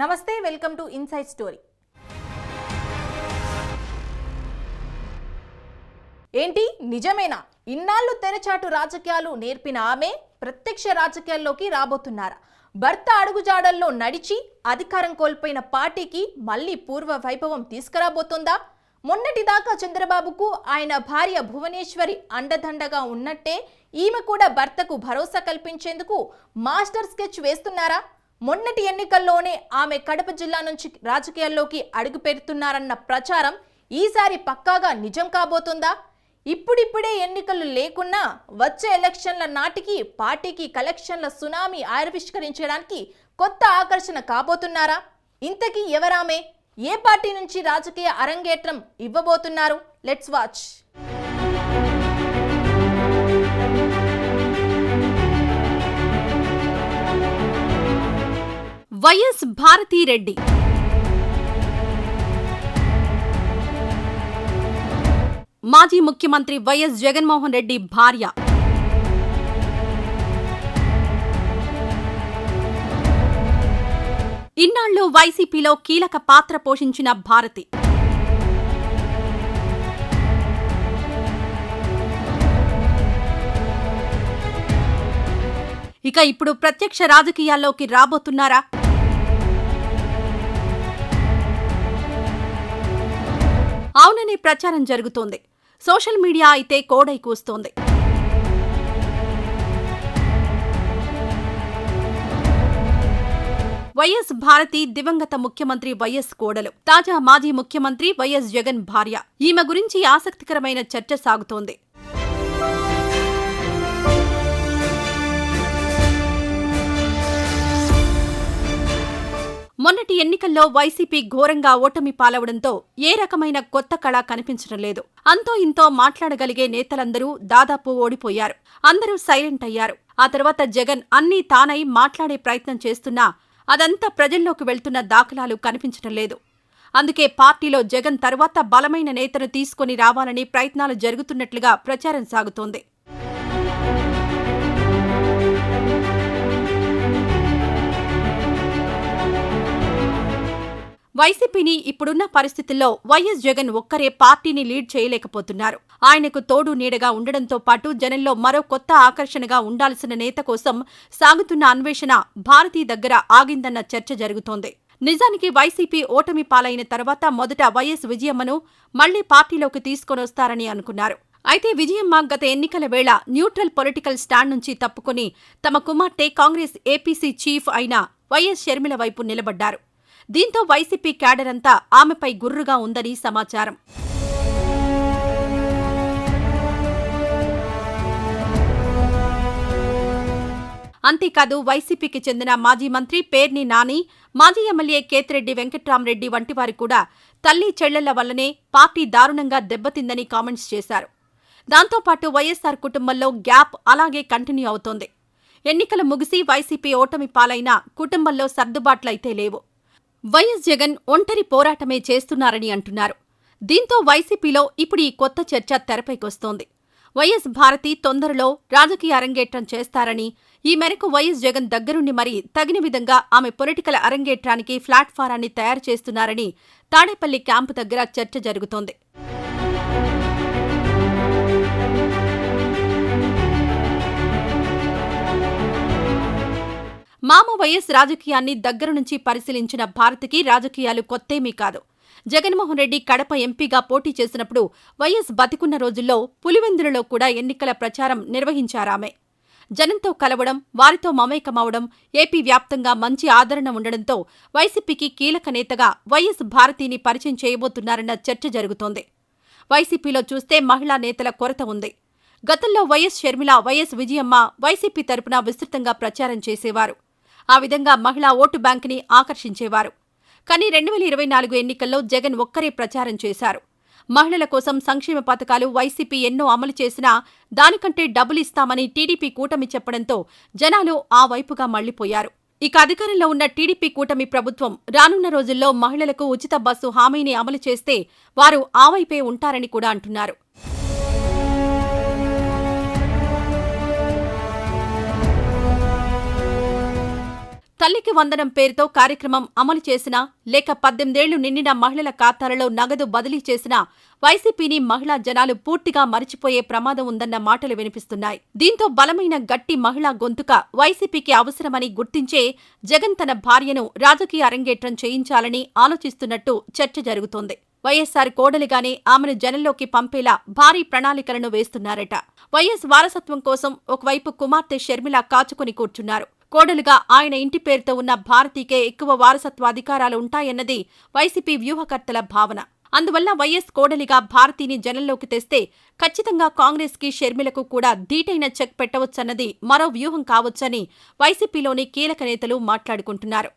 నమస్తే, welcome to inside story. ఏంటి నిజమేనా? ఇన్నాళ్ళు తెరచాటు రాజకీయాలు నేర్పిన ఆమె ప్రత్యక్ష రాజకీయాల్లోకి రాబోతున్నారా? భర్త అడుగుజాడల్లో నడిచి అధికారం కోల్పోయిన పార్టీకి మళ్ళీ పూర్వ వైభవం తీసుకురాబోతుందా? మొన్నటిదాకా చంద్రబాబుకు ఆయన భార్య భువనేశ్వరి అండదండగా ఉన్నట్టే ఈమె కూడా భర్తకు భరోసా కల్పించేందుకు మాస్టర్ స్కెచ్ వేస్తున్నారా? మొన్నటి ఎన్నికల్లోనే ఆమె కడప జిల్లా నుంచి రాజకీయాల్లోకి అడుగు పెడుతున్నారన్న ప్రచారం ఈసారి పక్కాగా నిజం కాబోతుందా? ఇప్పుడిప్పుడే ఎన్నికలు లేకున్నా వచ్చే ఎలక్షన్ల నాటికి పార్టీకి కలెక్షన్ల సునామీ ఆవిష్కరించడానికి కొత్త ఆకర్షణ కాబోతున్నారా? ఇంతకీ ఎవరామే? ఏ పార్టీ నుంచి రాజకీయ అరంగేట్రం ఇవ్వబోతున్నారు? Let's watch. వైఎస్ భారతీరెడ్డి. మాజీ ముఖ్యమంత్రి వైఎస్ జగన్మోహన్ రెడ్డి భార్య. ఇన్నాళ్లు వైసీపీలో కీలక పాత్ర పోషించిన భారతి. ఇక ఇప్పుడు ప్రత్యక్ష రాజకీయాల్లోకి రాబోతున్నారా? అవుననే ప్రచారం జరుగుతోంది. సోషల్ మీడియా అయితే కోడై కూస్తోంది. వైఎస్ భారతి దివంగత ముఖ్యమంత్రి వైఎస్ కోడలు, తాజా మాజీ ముఖ్యమంత్రి వైఎస్ జగన్ భార్య. ఈమె గురించి ఆసక్తికరమైన చర్చ సాగుతోంది. మొన్నటి ఎన్నికల్లో వైసీపీ ఘోరంగా ఓటమి పాలవడంతో ఏ రకమైన కొత్త కళ కనిపించడం లేదు. అంతో ఇంతో మాట్లాడగలిగే నేతలందరూ దాదాపు ఓడిపోయారు. అందరూ సైలెంట్ అయ్యారు. ఆ తర్వాత జగన్ అన్నీ తానై మాట్లాడే ప్రయత్నం చేస్తున్నా అదంతా ప్రజల్లోకి వెళ్తున్న దాఖలాలు కనిపించడం లేదు. అందుకే పార్టీలో జగన్ తరువాత బలమైన నేతను తీసుకుని రావాలని ప్రయత్నాలు జరుగుతున్నట్లుగా ప్రచారం సాగుతోంది. వైసీపీని ఇప్పుడున్న పరిస్థితుల్లో వైఎస్ జగన్ ఒక్కరే పార్టీని లీడ్ చేయలేకపోతున్నారు. ఆయనకు తోడు నీడగా ఉండడంతో పాటు జనంలో మరో కొత్త ఆకర్షణగా ఉండాల్సిన నేత కోసం సాగుతున్న అన్వేషణ భారతీ దగ్గర ఆగిందన్న చర్చ జరుగుతోంది. నిజానికి వైసీపీ ఓటమి పాలైన తర్వాత మొదట వైఎస్ విజయమ్మను మళ్లీ పార్టీలోకి తీసుకొనొస్తారని అనుకున్నారు. అయితే విజయమ్మ గత ఎన్నికల వేళ న్యూట్రల్ పొలిటికల్ స్టాండ్ నుంచి తప్పుకుని తమ కుమార్తె కాంగ్రెస్ ఏపీసీ చీఫ్ అయిన వైఎస్ షర్మిల వైపు నిలబడ్డారు. దీంతో వైసీపీ క్యాడర్ అంతా ఆమెపై గుర్రుగా ఉందని సమాచారం. అంతేకాదు వైసీపీకి చెందిన మాజీ మంత్రి పేర్ని నాని, మాజీ ఎమ్మెల్యే కేతిరెడ్డి వెంకట్రామరెడ్డి వంటివారు కూడా తల్లి చెళ్లెళ్ల వల్లనే పార్టీ దారుణంగా దెబ్బతిందని కామెంట్స్ చేశారు. దాంతోపాటు వైఎస్సార్ కుటుంబంలో గ్యాప్ అలాగే కంటిన్యూ అవుతోంది. ఎన్నికలు ముగిసి వైసీపీ ఓటమి పాలైనా కుటుంబంలో సర్దుబాట్లయితే లేవు. వైఎస్ జగన్ ఒంటరి పోరాటమే చేస్తున్నారని అంటున్నారు. దీంతో వైసీపీలో ఇప్పుడు ఈ కొత్త చర్చ తెరపైకొస్తోంది. వైఎస్ భారతి తొందరలో రాజకీయ అరంగేట్రం చేస్తారని, ఈ మేరకు వైఎస్ జగన్ దగ్గరుండి మరీ తగిన విధంగా ఆమె పొలిటికల్ అరంగేట్రానికి ప్లాట్ఫారాన్ని తయారు చేస్తున్నారని తాడేపల్లి క్యాంపు దగ్గర చర్చ జరుగుతోంది. మామ వైఎస్ రాజకీయాన్ని దగ్గర నుంచి పరిశీలించిన భారతికి రాజకీయాలు కొత్తేమీ కాదు. జగన్మోహన్ రెడ్డి కడప ఎంపీగా పోటీ చేసినప్పుడు వైఎస్ బతికున్న రోజుల్లో పులివెందులలో కూడా ఎన్నికల ప్రచారం నిర్వహించారామె. జనంతో కలవడం, వారితో మమేకమవడం, ఏపీ వ్యాప్తంగా మంచి ఆదరణ ఉండడంతో వైసీపీకి కీలక నేతగా వైఎస్ భారతిని పరిచయం చేయబోతున్నారన్న చర్చ జరుగుతోంది. వైసీపీలో చూస్తే మహిళా నేతల కొరత ఉంది. గతంలో YS Sharmila, YS Vijayamma YCP తరపున విస్తృతంగా ప్రచారం చేసేవారు. ఆ విధంగా మహిళా ఓటు బ్యాంకుని ఆకర్షించేవారు. కానీ 2024 ఎన్నికల్లో జగన్ ఒక్కరే ప్రచారం చేశారు. మహిళల కోసం సంక్షేమ పథకాలు వైసీపీ ఎన్నో అమలు చేసినా దానికంటే డబ్బులిస్తామని టీడీపీ కూటమి చెప్పడంతో జనాలు ఆ వైపుగా మళ్లిపోయారు. ఇక అధికారంలో ఉన్న టీడీపీ కూటమి ప్రభుత్వం రానున్న రోజుల్లో మహిళలకు ఉచిత బస్సు హామీని అమలు చేస్తే వారు ఆ వైపే ఉంటారని కూడా అంటున్నారు. తల్లికి వందనం పేరుతో కార్యక్రమం అమలు చేసినా, లేక 18 ఏళ్లు నిండిన మహిళల ఖాతాలలో నగదు బదిలీ చేసినా వైసీపీని మహిళా జనాలు పూర్తిగా మరిచిపోయే ప్రమాదం ఉందన్న మాటలు వినిపిస్తున్నాయి. దీంతో బలమైన గట్టి మహిళా గొంతుక వైసీపీకి అవసరమని గుర్తించే జగన్ తన భార్యను రాజకీయ అరంగేట్రం చేయించాలని ఆలోచిస్తున్నట్టు చర్చ జరుగుతోంది. వైఎస్సార్ కోడలిగానే ఆమెను జనంలోకి పంపేలా భారీ ప్రణాళికలను వేస్తున్నారట. వైఎస్ వారసత్వం కోసం ఒకవైపు కుమార్తె షర్మిల కాచుకుని కూర్చున్నారు. కోడలుగా ఆయన ఇంటి పేరుతో ఉన్న భారతీకే ఎక్కువ వారసత్వ అధికారాలు ఉంటాయన్నది వైసీపీ వ్యూహకర్తల భావన. అందువల్ల వైఎస్ కోడలిగా భారతీని జనంలోకి తెస్తే ఖచ్చితంగా కాంగ్రెస్కి షర్మిలకు కూడా ధీటైన చెక్ పెట్టవచ్చన్నది మరో వ్యూహం కావచ్చని వైసీపీలోని కీలక నేతలు మాట్లాడుకుంటున్నారు.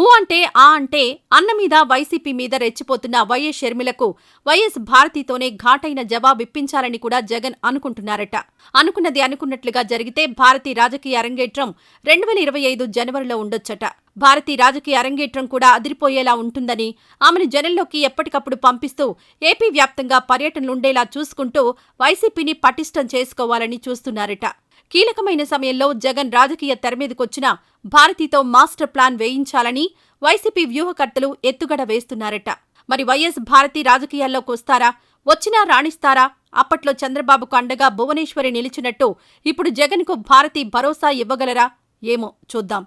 ఊ అంటే ఆ అంటే అన్న మీద వైసీపీ మీద రెచ్చిపోతున్న వైఎస్ షర్మిలకు వైఎస్ భారతితోనే ఘాటైన జవాబిప్పించాలని కూడా జగన్ అనుకుంటున్నారట. అనుకున్నది అనుకున్నట్లుగా జరిగితే భారతి రాజకీయ అరంగేట్రం 2025 జనవరిలో ఉండొచ్చట. భారతి రాజకీయ అరంగేట్రం కూడా అదిరిపోయేలా ఉంటుందని, ఆమెను జనంలోకి ఎప్పటికప్పుడు పంపిస్తూ ఏపీ వ్యాప్తంగా పర్యటనలుండేలా చూసుకుంటూ వైసీపీని పటిష్టం చేసుకోవాలని చూస్తున్నారట. కీలకమైన సమయంలో జగన్ రాజకీయ తెరమీదకొచ్చినా భారతితో మాస్టర్ ప్లాన్ వేయించాలని వైసీపీ వ్యూహకర్తలు ఎత్తుగడ వేస్తున్నారట. మరి వైఎస్ భారతి రాజకీయాల్లోకి వస్తారా? వచ్చినా రాణిస్తారా? అప్పట్లో చంద్రబాబుకు అండగా భువనేశ్వరి నిలిచినట్టు ఇప్పుడు జగన్కు భారతి భరోసా ఇవ్వగలరా? ఏమో చూద్దాం.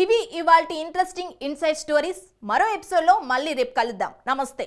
ఇవి ఇవాల్టి ఇంట్రెస్టింగ్ ఇన్సైడ్ స్టోరీస్. మరో ఎపిసోడ్లో మళ్ళీ రేపు కలుద్దాం. నమస్తే.